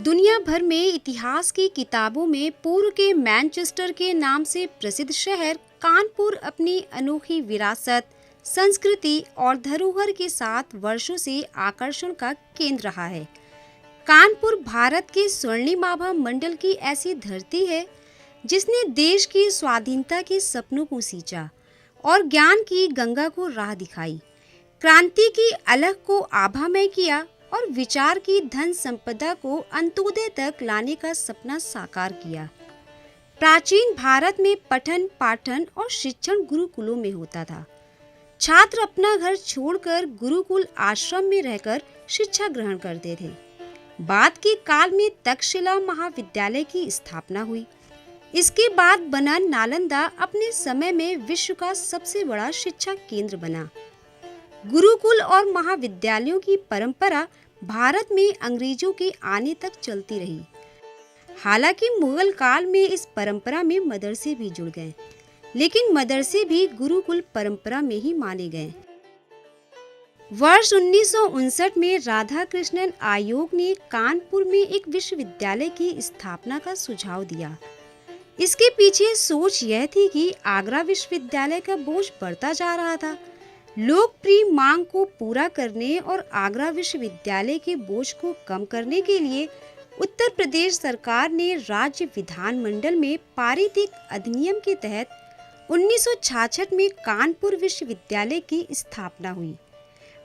दुनिया भर में इतिहास की किताबों में पूर्व के मैनचेस्टर के नाम से प्रसिद्ध शहर कानपुर अपनी अनोखी विरासत, संस्कृति और धरोहर के साथ वर्षों से आकर्षण का केंद्र रहा है। कानपुर भारत के स्वर्णिम आभा मंडल की ऐसी धरती है जिसने देश की स्वाधीनता के सपनों को सींचा और ज्ञान की गंगा को राह दिखाई, क्रांति की अलख को आभामय किया और विचार की धन संपदा को अंत्योदय तक लाने का सपना साकार किया। प्राचीन भारत में पठन, पाठन और शिक्षण गुरुकुलों में होता था। छात्र अपना घर छोड़कर गुरुकुल आश्रम में रहकर शिक्षा ग्रहण करते थे। बाद के काल में तक्षशिला महाविद्यालय की स्थापना हुई। इसके बाद बना नालंदा अपने समय में विश्व का सबसे बड़ा शिक्षा केंद्र बना। गुरुकुल और महाविद्यालयों की परंपरा भारत में अंग्रेजों के आने तक चलती रही। हालांकि मुगल काल में इस परंपरा में मदरसे भी जुड़ गए, लेकिन मदरसे भी गुरुकुल परंपरा में ही माने गए। वर्ष 1959 में राधा कृष्णन आयोग ने कानपुर में एक विश्वविद्यालय की स्थापना का सुझाव दिया। इसके पीछे सोच यह थी कि आगरा विश्वविद्यालय का बोझ बढ़ता जा रहा था। लोकप्रिय मांग को पूरा करने और आगरा विश्वविद्यालय के बोझ को कम करने के लिए उत्तर प्रदेश सरकार ने राज्य विधानमंडल में पारित एक अधिनियम के तहत 1966 में कानपुर विश्वविद्यालय की स्थापना हुई।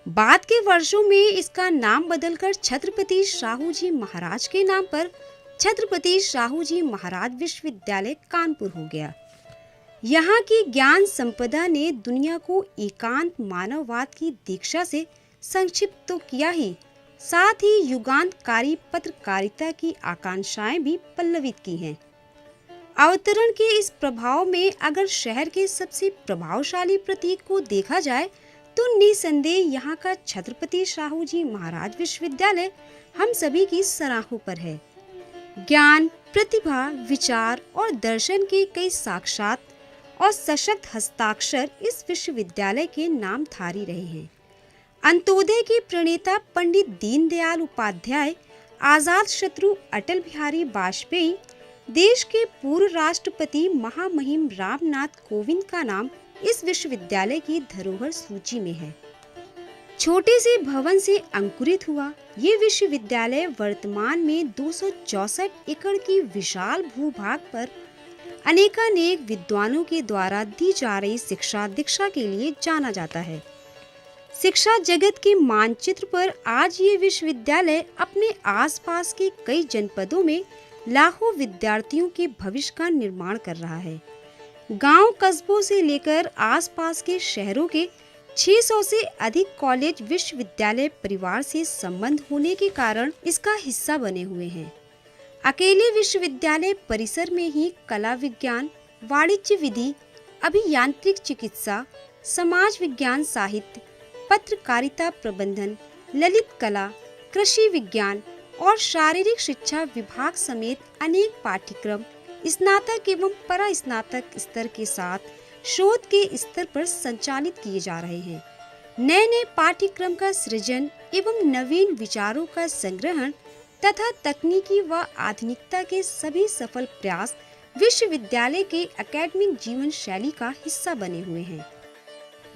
बाद के वर्षों में इसका नाम बदलकर छत्रपति शाहू जी महाराज के नाम पर छत्रपति शाहू जी महाराज विश्वविद्यालय कानपुर हो गया। यहाँ की ज्ञान संपदा ने दुनिया को एकांत मानववाद की दीक्षा से संक्षिप्त तो किया ही, साथ ही युगांतकारी पत्रकारिता की आकांक्षाएं भी पल्लवित की हैं। अवतरण के इस प्रभाव में अगर शहर के सबसे प्रभावशाली प्रतीक को देखा जाए तो निसंदेह यहाँ का छत्रपति शाहू जी महाराज विश्वविद्यालय हम सभी की सराहों पर है। ज्ञान, प्रतिभा, विचार और दर्शन के कई साक्षात और सशक्त हस्ताक्षर इस विश्वविद्यालय के नामधारी रहे हैं। अंत्योदय के प्रणेता पंडित दीनदयाल उपाध्याय, आजाद शत्रु अटल बिहारी वाजपेयी, देश के पूर्व राष्ट्रपति महामहिम रामनाथ कोविंद का नाम इस विश्वविद्यालय की धरोहर सूची में है। छोटे से भवन से अंकुरित हुआ ये विश्वविद्यालय वर्तमान में 264 एकड़ की विशाल भूभाग पर अनेकानेक विद्वानों के द्वारा दी जा रही शिक्षा दीक्षा के लिए जाना जाता है। शिक्षा जगत के मानचित्र पर आज ये विश्वविद्यालय अपने आसपास के कई जनपदों में लाखों विद्यार्थियों के भविष्य का निर्माण कर रहा है। गांव कस्बों से लेकर आसपास के शहरों के 600 से अधिक कॉलेज विश्वविद्यालय परिवार से संबंध होने के कारण इसका हिस्सा बने हुए हैं। अकेले विश्वविद्यालय परिसर में ही कला विज्ञान, वाणिज्य विधि, अभियांत्रिक चिकित्सा, समाज विज्ञान साहित्य, पत्रकारिता प्रबंधन, ललित कला, कृषि विज्ञान और शारीरिक शिक्षा विभाग समेत अनेक पाठ्यक्रम स्नातक एवं परास्नातक स्तर के साथ शोध के स्तर पर संचालित किए जा रहे हैं। नए नए पाठ्यक्रम का सृजन एवं नवीन विचारों का संग्रहण तथा तकनीकी व आधुनिकता के सभी सफल प्रयास विश्वविद्यालय के एकेडमिक जीवन शैली का हिस्सा बने हुए हैं।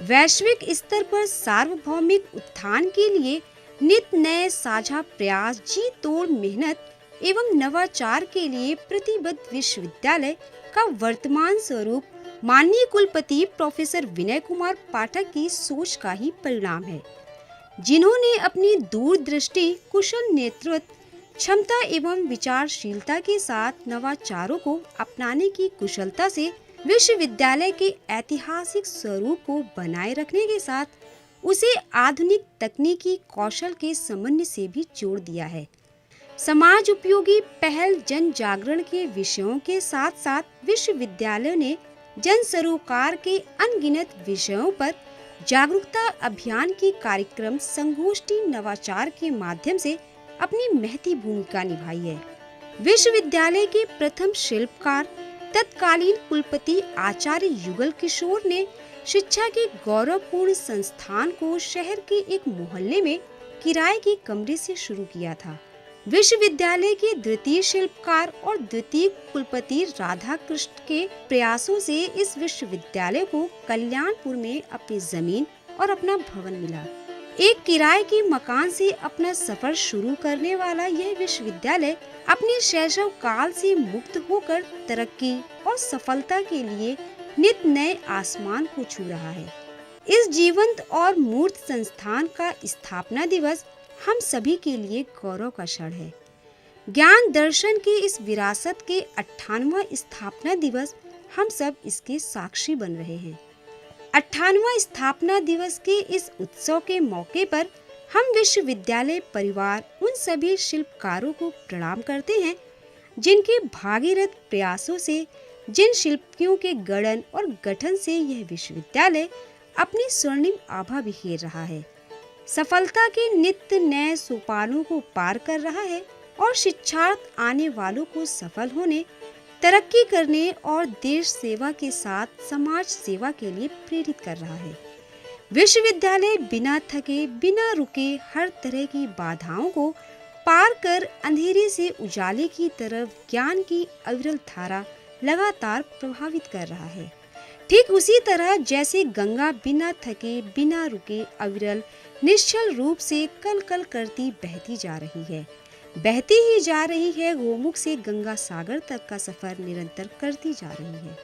वैश्विक स्तर पर सार्वभौमिक उत्थान के लिए नित नए साझा प्रयास, जी तोड़ मेहनत एवं नवाचार के लिए प्रतिबद्ध विश्वविद्यालय का वर्तमान स्वरूप माननीय कुलपति प्रोफेसर विनय कुमार पाठक की सोच का ही परिणाम है, जिन्होंने अपनी दूरदृष्टि, कुशल नेतृत्व क्षमता एवं विचारशीलता के साथ नवाचारों को अपनाने की कुशलता से विश्वविद्यालय के ऐतिहासिक स्वरूप को बनाए रखने के साथ उसे आधुनिक तकनीकी कौशल के समन्वय से भी जोड़ दिया है। समाज उपयोगी पहल, जन जागरण के विषयों के साथ साथ विश्वविद्यालय ने जन सरोकार के अनगिनत विषयों पर जागरूकता अभियान के कार्यक्रम, संगोष्ठी, नवाचार के माध्यम से अपनी महती भूमिका निभाई है। विश्वविद्यालय के प्रथम शिल्पकार तत्कालीन कुलपति आचार्य युगल किशोर ने शिक्षा के गौरवपूर्ण संस्थान को शहर के एक मोहल्ले में किराए के कमरे से शुरू किया था। विश्वविद्यालय के द्वितीय शिल्पकार और द्वितीय कुलपति राधा कृष्ण के प्रयासों से इस विश्वविद्यालय को कल्याणपुर में अपनी जमीन और अपना भवन मिला। एक किराए के मकान से अपना सफर शुरू करने वाला यह विश्वविद्यालय अपने शैशव काल से मुक्त होकर तरक्की और सफलता के लिए नित नए आसमान को छू रहा है। इस जीवंत और मूर्त संस्थान का स्थापना दिवस हम सभी के लिए गौरव का क्षण है। ज्ञान दर्शन की इस विरासत के 58वां स्थापना दिवस हम सब इसके साक्षी बन रहे हैं। 58वां स्थापना दिवस के इस उत्सव के मौके पर हम विश्वविद्यालय परिवार उन सभी शिल्पकारों को प्रणाम करते हैं जिनके भागीरथ प्रयासों से, जिन शिल्पियों के गढ़न और गठन से यह विश्वविद्यालय अपनी स्वर्णिम आभा बिखेर रहा है, सफलता के नित्य नए सोपानों को पार कर रहा है और शिक्षार्थ आने वालों को सफल होने, तरक्की करने और देश सेवा के साथ समाज सेवा के लिए प्रेरित कर रहा है। विश्वविद्यालय बिना थके, बिना रुके हर तरह की बाधाओं को पार कर अंधेरे से उजाले की तरफ ज्ञान की अविरल धारा लगातार प्रभावित कर रहा है। ठीक उसी तरह जैसे गंगा बिना थके, बिना रुके, अविरल निश्चल रूप से कल कल करती बहती जा रही है, बहती ही जा रही है, गोमुख से गंगा सागर तक का सफर निरंतर करती जा रही है।